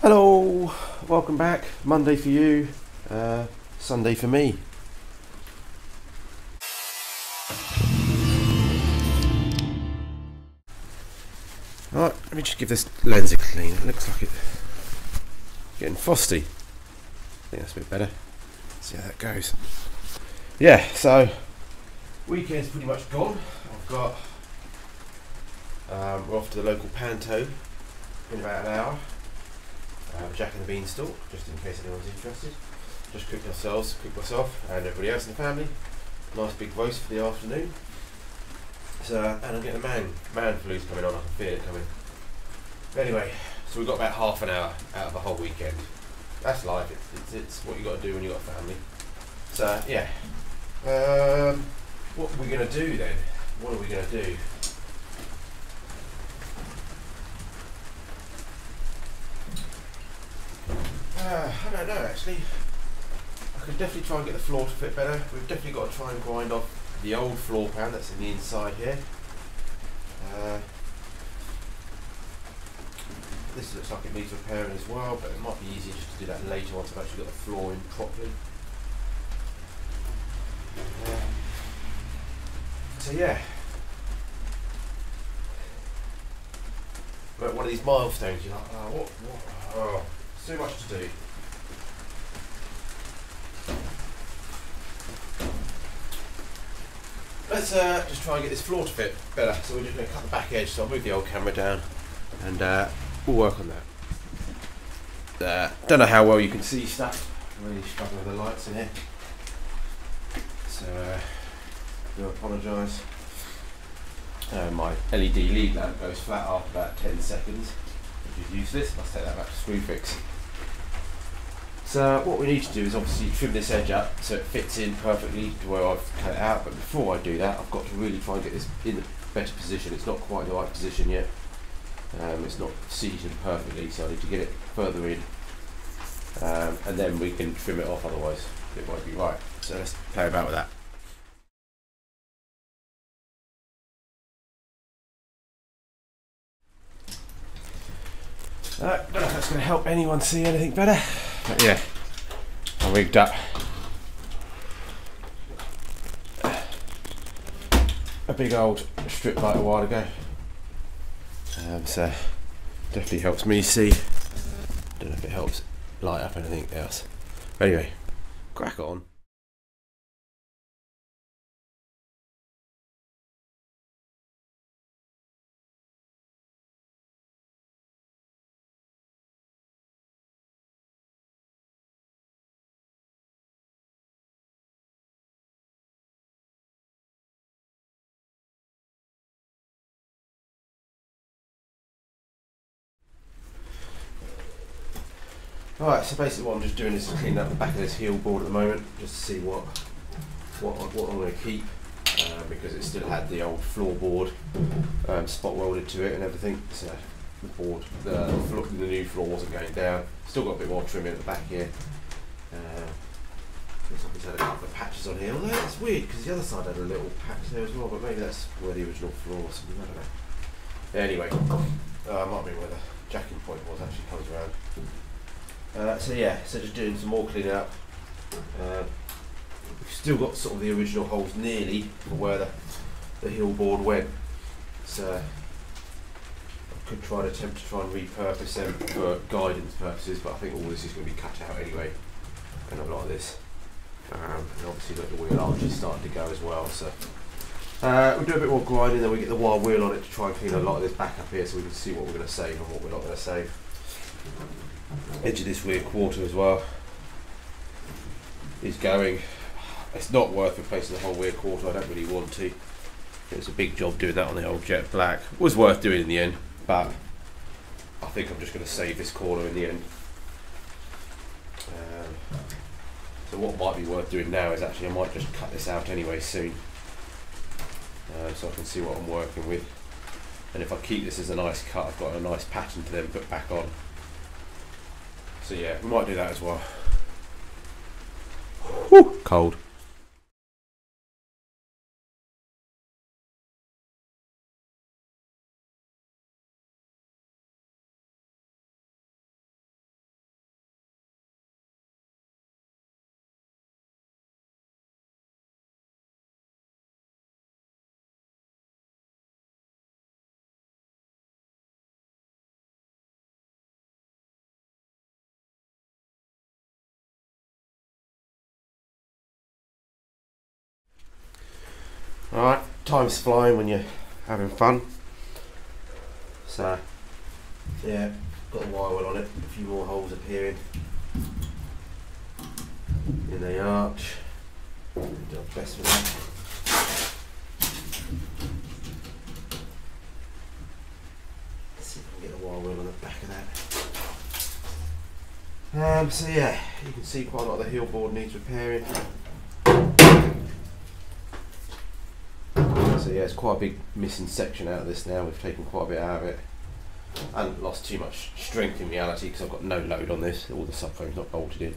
Hello, welcome back. Monday for you, Sunday for me. Alright, let me just give this lens a clean. It looks like it's getting frosty. I think that's a bit better. See how that goes. Yeah, so weekend's pretty much gone. I've got we're off to the local panto in about an hour. Jack and the Beanstalk, just in case anyone's interested. Just cooked myself and everybody else in the family. Nice big roast for the afternoon. So, and I'm getting a man flu's coming on, I can feel it coming. Anyway, so we've got about half an hour out of the whole weekend. That's life, it's what you got to do when you've got a family. So, yeah. What are we going to do then? What are we going to do? I don't know actually. I could definitely try and get the floor to fit better. We've definitely got to try and grind off the old floor pan that's in the inside here. This looks like it needs repairing as well, but it might be easier just to do that later once I've actually got the floor in properly. So yeah. But one of these milestones, you're like, oh, so much to do. Let's just try and get this floor to fit better. So we're just going to cut the back edge, so I'll move the old camera down and we'll work on that. Don't know how well you can see stuff. I'm really struggling with the lights in here. So do apologise. My LED lead lamp goes flat after about 10 seconds, which is useless. Must take that back to Screwfix. So what we need to do is obviously trim this edge up so it fits in perfectly to where I've cut it out, but before I do that I've got to really try and get this in a better position. It's not quite the right position yet. It's not seated perfectly, so I need to get it further in and then we can trim it off, otherwise it won't be right. So let's play about with that. Don't know if that's going to help anyone see anything better, but yeah, I rigged up a big old strip light a while ago, so definitely helps me see. Don't know if it helps light up anything else. But anyway, crack on. Alright, so basically what I'm just doing is cleaning up the back of this heel board at the moment, just to see what I'm going to keep, because it still had the old floorboard spot welded to it and everything. So the board, the new floor wasn't going down. Still got a bit more trimming at the back here. Looks like it's had a couple of patches on here, although that's weird because the other side had a little patch there as well, but maybe that's where the original floor was. I don't know. Anyway, might be where the jacking point was, actually comes around. So yeah, so just doing some more cleaning up. We've still got sort of the original holes nearly for where the heel board went. So I could attempt to try and repurpose them for guidance purposes, but I think all this is going to be cut out anyway, and a lot of this. And obviously look, the wheel arch is starting to go as well. So we'll do a bit more grinding, then we get the wire wheel on it to try and clean a lot of this back up here, so we can see what we're going to save and what we're not going to save. Edge of this rear quarter as well is going. It's not worth replacing the whole rear quarter. I don't really want to. It was a big job doing that on the old Jet Black. It was worth doing in the end, but I think I'm just going to save this corner in the end. So what might be worth doing now is actually I might just cut this out anyway soon, so I can see what I'm working with. And if I keep this as a nice cut, I've got a nice pattern to then put back on. So yeah, we might do that as well. Whew, cold. Alright, time's flying when you're having fun. So, yeah, got a wire well on it, a few more holes appearing in the arch. Do our best with that. Let's see if I can get the wire well on the back of that. So yeah, you can see quite a lot of the heel board needs repairing. So yeah, it's quite a big missing section out of this now. We've taken quite a bit out of it. I haven't lost too much strength in reality because I've got no load on this. All the subframe's not bolted in.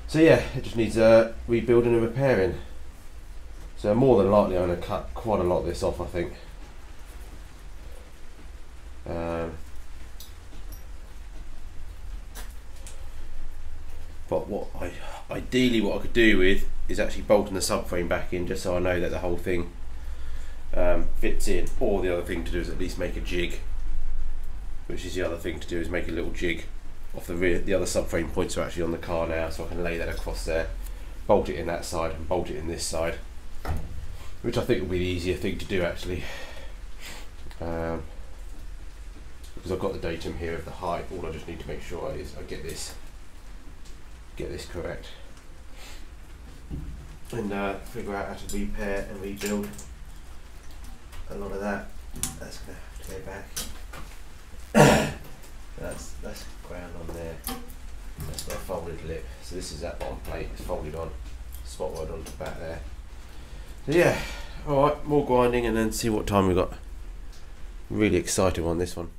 So yeah, it just needs rebuilding and repairing. So more than likely I'm going to cut quite a lot of this off, I think. But ideally what I could do with is actually bolting the subframe back in, just so I know that the whole thing fits in. Or the other thing to do is at least make a jig, which is the other thing to do, is make a little jig off the rear. The other subframe points are actually on the car now, so I can lay that across there, bolt it in that side and bolt it in this side, which I think will be the easier thing to do actually, because I've got the datum here of the height. All I just need to make sure is I get this correct, and figure out how to repair and rebuild a lot of that. That's going to have to go back. That's ground on there. That's got a folded lip. So this is that bottom plate. It's folded on, spot weld onto the back there. So yeah, all right, more grinding and then see what time we got. Really excited on this one.